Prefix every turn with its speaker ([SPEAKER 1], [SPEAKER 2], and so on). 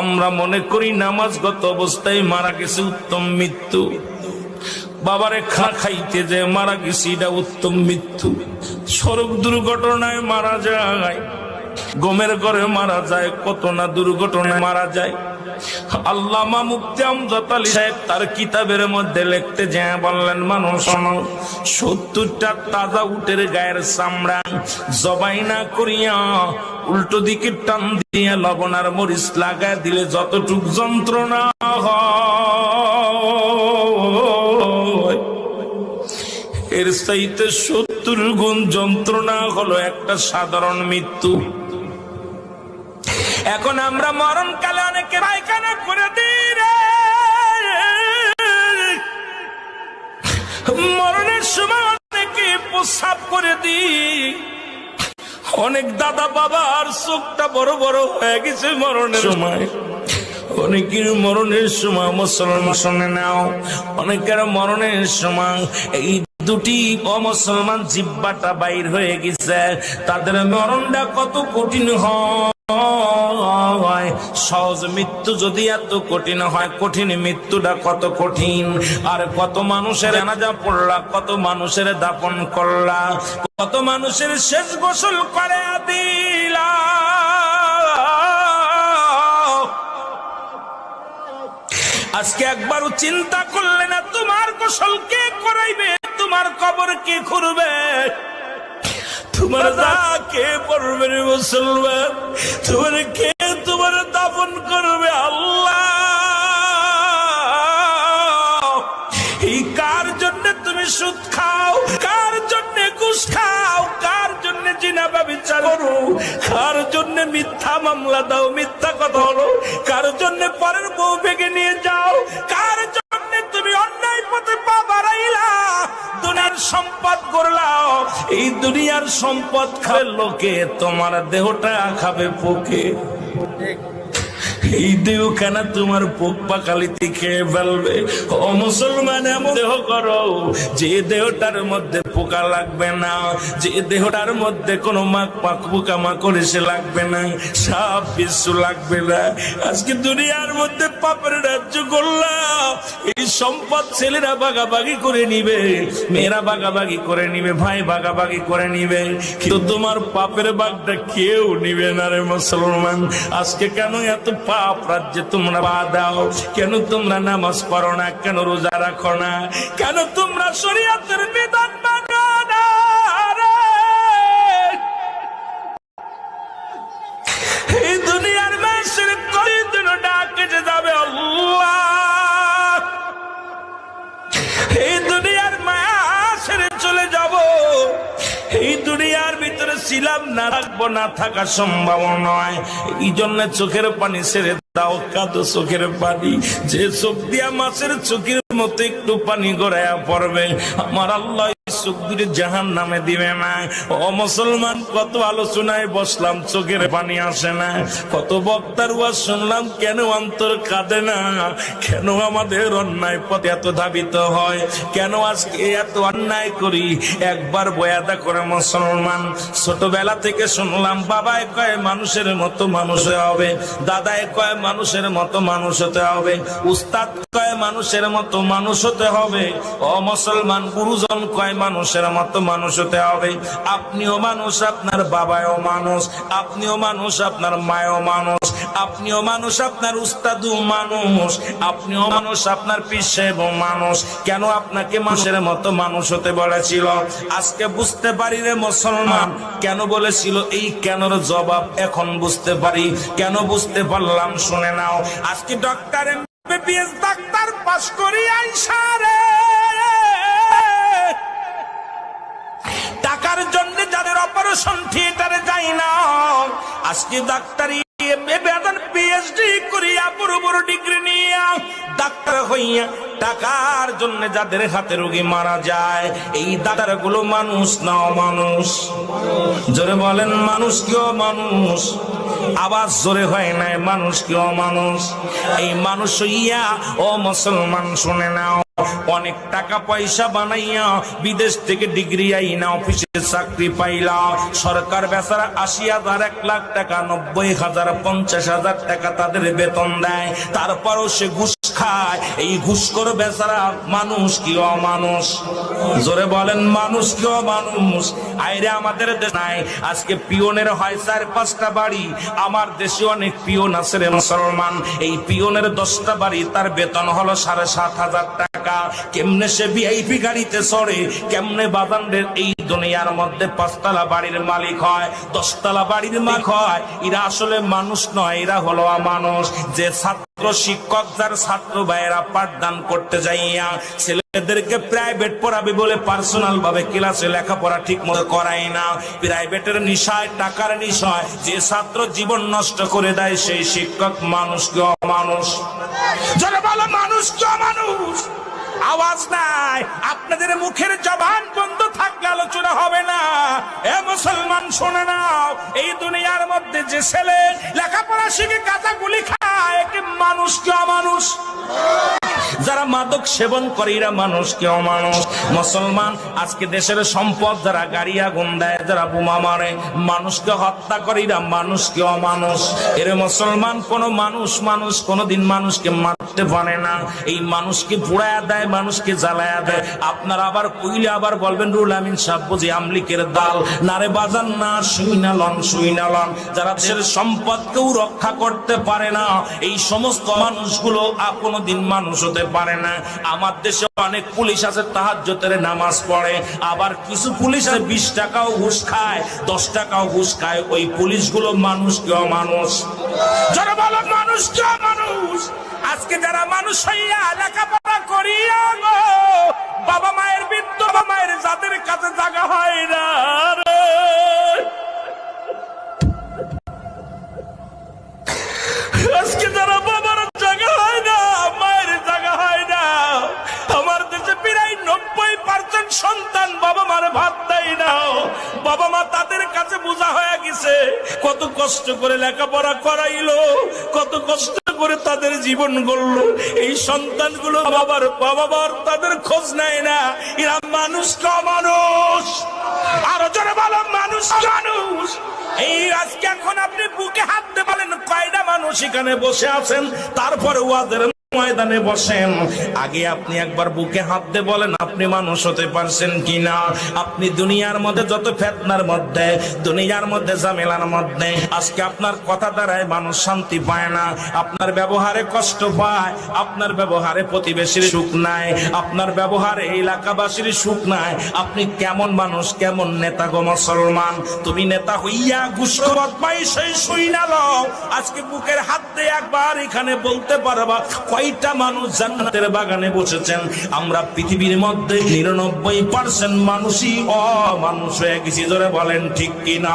[SPEAKER 1] আমরা মনে করি নামাজগত অবস্থায় মারা গেছে উত্তম মৃত্যু, বাবারে খাইতে যে মারা গেছে এটা উত্তম মৃত্যু। সড়ক দুর্ঘটনায় মারা যায়, গমের ঘরে মারা যায়, কত না দুর্ঘটনায় মারা যায়। আল্লামা মুফতি আমজাদ আলী সাহেব তার কিতাবের মধ্যে লিখতে যে বললেন, মানুষ 70টা তাজা উটের গায়ের চামড়া জবাই না করিয়া উল্টো দিকে টান দিয়ে লবণ আর মরিচ লাগায় দিলে যতটুক যন্ত্রণা হয়, এর চাইতে 70 গুণ যন্ত্রণা হলো একটা সাধারণ মৃত্যু। এখন আমরা মরণকালে অনেকে পায়খানা করে দিই রে, মরণের সময় অনেকে প্রস্রাব করে দিই। অনেক দাদা বাবার চোখটা বড় বড় হয়ে গেছে মরণের সময়। অনেকের মরণের সময় মুসলমান শুনে নাও, অনেকের মরণের সময় এই দুটি অমুসলমান জিহ্বাটা বাইর হয়ে গেছে। তাদের মরণটা কত কঠিন হয়। সহজ মৃত্যু যদি এত কঠিন হয়, কঠিন মৃত্যুটা কত কঠিন। আর কত মানুষের জানাজা পড়লা, কত মানুষের দাফন করলা, কত মানুষের শেষ গোসল করে দিলা। আজকে একবারও চিন্তা করলে না তোমার গোসল কে করাইবে, তোমার কবর কে খুঁড়বে, তোমার দা কে পড়বে রে মুসলমান, তোমার কে তোমার দাফন করবে। আল্লাহ, এই কার জন্য তুমি সুদ খাও, কার জন্য ঘুষ খাও, কার জন্য জিনা ব্যভিচার করো, কার জন্য মিথ্যা মামলা দাও, মিথ্যা কথা হলো, কার জন্য পরের বউ ভেঙে নিয়ে যাও, কার জন্য তুমি অন্যায় পথে পা বাড়াইলা, দুনিয়ার সম্পদ করলাও। এই দুনিয়ার সম্পদ খাবে লোকে, তোমার দেহটা খাবে পোকে। এই দেহ কেন তোমার পোক পাকালিতে খেয়ে ফেলবে। ও মুসলমান, এমন দেহ করো যে দেহটার মধ্যে পোকা লাগবে না, যে দেহটার মধ্যে কোনো পোকা মাকড় এসে লাগবে না, সাপ বিচ্ছু লাগবে না। আজকে দুনিয়ার মধ্যে পাপের রাজ্য করলাম, এই সম্পদ ছেলেরা ভাগাভাগি করে নিবে, মেয়েরা ভাগাভাগি করে নিবে, ভাই ভাগাভাগি করে নিবে, কিন্তু তোমার পাপের ভাগটা কেউ নিবে না রে মুসলমান। আজকে কেন এত পাপ রাজ্যে তোমরা পা দাও? কেন তোমরা নামাজ পড়ো না? কেন রোজা রাখো না? কেন তোমরা শরীয়তের বিধান মানো না? এই দুনিয়ার মানুষের কয়দিন ডাকে যে যাবে আল্লাহ, এই দুনিয়ার মায়া ছেড়ে চলে যাব। এই দুনিয়ার ভিতরে ছিলাম না, থাকবো না, থাকা সম্ভব নয়। এই জন্য চোখের পানি ছেড়ে দাও, কাঁদো চোখের পানি। যে চোখ দিয়া মাছের চোখের মতো একটু পানি গড়াইয়া পড়বে, আমার আল্লাহ চোখ দুটি জাহান নামে দিবে না। ও মুসলমান, কত আলোচনায় বসলাম, চোখের পানি আসে না। কত বক্তার ওয়াজ শুনলাম, কেন অন্তর কাঁদে না? কেন আমাদের অন্যায় পথে এত ধাবিত হয়? কেন আজকে এত অন্যায় করি? একবার বয়াদা করে মুসলমান। ছোটবেলা থেকে শুনলাম, বাবায় কয় মানুষের মতো মানুষ হবে, দাদায় কয় মানুষের মতো মানুষ হতে হবে, উস্তাদ কয় মানুষের মতো মানুষ হতে হবে। ও মুসলমান, গুরুজন কয় মানুষের মতো মানুষ হতে হবে। আপনিও মানুষ, আপনার বাবাও মানুষ, আপনিও মানুষ, আপনার মায়ও মানুষ, আপনিও মানুষ, আপনার উস্তাদও মানুষ, আপনিও মানুষ, আপনার পীর সাহেবও মানুষ। কেন আপনাকে মানুষের মতো মানুষ হতে বলেছিল? আজকে বুঝতে পারি রে মুসলমান, কেন বলেছিল। এই কেনর জবাব এখন বুঝতে পারি। কেন বুঝতে পারলাম শুনে নাও। আজকে ডক্টর এমবিবিএস ডাক্তার পাস করি আইসা রে, টাকার জন্য যাদের অপারেশন থিয়েটারে যাই না, আজকে ডাক্তারি পিএইচডি করিয়া বড় বড় ডিগ্রি নিয়ে ডাক্তার হইয়া টাকার জন্য যাদের হাতে রোগী মারা যায়, এই ডাক্তার গুলো মানুষ না অমানুষ? জোরে বলেন, মানুষ কি অমানুষ? আওয়াজ জোরে হয় নাই, মানুষ কি অমানুষ? এই মানুষ হইয়া ও মুসলমান শুনে নাও, অনেক টাকা পয়সা বানাইয়া বিদেশ থেকে ডিগ্রি আইনা অফিসে চাকরি পাইলা, সরকার বেচারা ৮০,০০০, ১,০০,০০০ টাকা, ৯০,০০০, ৫০,০০০ টাকা তাদের বেতন দেয়, তারপরও সে ঘুষ খায়। এই ঘুষখোর বেচারা মানুষ কি অমানুষ? জোরে বলেন, মানুষ কি অমানুষ? আইরে আমাদের দেশ নাই আজকে পিয়নের হয় ৪-৫টা বাড়ি। আমার দেশে অনেক পিয়ন আছে রে মুসলমান, এই পিয়নের 10টা বাড়ি, তার বেতন হলো ৭,৫০০ টাকা। কেমনে সে ভিআইপি গাড়িতে চড়ে, কেমনে বাজানদের এই দুনিয়ার মধ্যে ৫তলা বাড়ির মালিক হয়, 10তলা বাড়ির মালিক হয়? এরা আসলে মানুষ নয়, এরা হলো অমানুষ। যে ছাত্র শিক্ষক যার ছাত্র ভাইয়েরা পাঠদান করতে যাইয়া ছেলেদেরকে প্রাইভেট পড়াবে বলে পার্সোনাল ভাবে ক্লাসে লেখাপড়া ঠিক মতো করায় না, প্রাইভেটের নিশায়, টাকার নিশায় যে ছাত্র জীবন নষ্ট করে দেয়, সেই শিক্ষক মানুষ কি অমানুষ? যারা বলো মানুষ কি অমানুষ? আওয়াজ নাই, আপনাদের মুখের জবান বন্ধ থাকলে আলোচনা হবে না। এ মুসলমান শোনে নাও, এই দুনিয়ার মধ্যে যে ছেলে লেখাপড়া শিখে কাঁচা গুলি খায়, একে মানুষ কি অমানুষ? যারা মাদক সেবন করে এরা মানুষ কি অমানুষ? মুসলমান আজকে দেশের সম্পদ যারা গাড়ি আগুন দেয়, যারা বোমা মারে, মানুষকে হত্যা করে, এরা মানুষ কি অমানুষ? এর মুসলমান কোন মানুষ কোনদিন মানুষকে মারতে পারে না। এই মানুষকে পুড়ায়া দেয়, মানুষকে জ্বালায়া দেয়। আপনারা আবার কইলে আবার বলবেন রুল আমিন সাহেব বুঝি আমলিকের দাল। নারে বাজান না, শুইনালন। যারা দেশের সম্পদকেও রক্ষা করতে পারে না, এই সমস্ত মানুষগুলো কোনদিন মানুষ হতে পারে না। আমার দেশে অনেক পুলিশ আছে তাহাজ্জুদের নামাজ পড়ে, আবার কিছু পুলিশ আছে 20 টাকাও ঘুষ খায়, 10 টাকাও ঘুষ খায়। ওই পুলিশগুলো মানুষ কি অমানুষ? যারা বলো মানুষ কি অমানুষ? আজকে যারা মানুষ হইয়া লেখাপড়া করিয়া গো, বাবা মায়ের বৃদ্ধ বাবা মায়ের যাদের কাছে জায়গা হয় না রে, আজকে যারা বাবার জায়গা হয় না, মায়ের জায়গা হয় না, আমার দেশে প্রায় 90% সন্তান বাবা মার ভাত দেয় না। বাবা মা তাদের কাছে বোঝা হয়ে গেছে, কত কষ্ট করে লেখাপড়া করাইলো, কত কষ্ট করে তাদের জীবন গড়লো। এই সন্তানগুলো বাবার তাদের খোঁজ নেয় না। এরা মানুষ কি অমানুষ? আরো জোরে বলো, মানুষ কি মানুষ? এই আজকে এখন আপনি বুকে হাত দিয়ে বলেন কয়টা মানুষ এখানে বসে আছেন, তারপরে ওয়াজের ময়দানে বসেন। আগে আপনি একবার বুকে হাত দিয়ে বলেন আপনি মানুষ হতে পারছেন কিনা। আপনি দুনিয়ার মধ্যে যত ফিতনার মধ্যে, দুনিয়ার মধ্যে ঝামেলার মধ্যে, আজকে আপনার কথা দ্বারায় মানুষ শান্তি পায় না, আপনার ব্যবহারে কষ্ট পায়, আপনার ব্যবহারে প্রতিবেশীর সুখ নাই, আপনার ব্যবহারে এলাকাবাসীর সুখ নাই। আপনি কেমন মানুষ, কেমন নেতা গো মুসলমান? তুমি নেতা হইয়া ঘুষখোর পাই সেই শুই না লও। আজকে বুকের হাত দিয়ে একবার এখানে বলতে পারবা কয়টা মানুষ জান্নাতের বাগানে বসেছেন? আমরা পৃথিবীর মধ্যে 99% মানুষই অমানুষ হয়ে গেছি। জোরে বলেন ঠিক কিনা?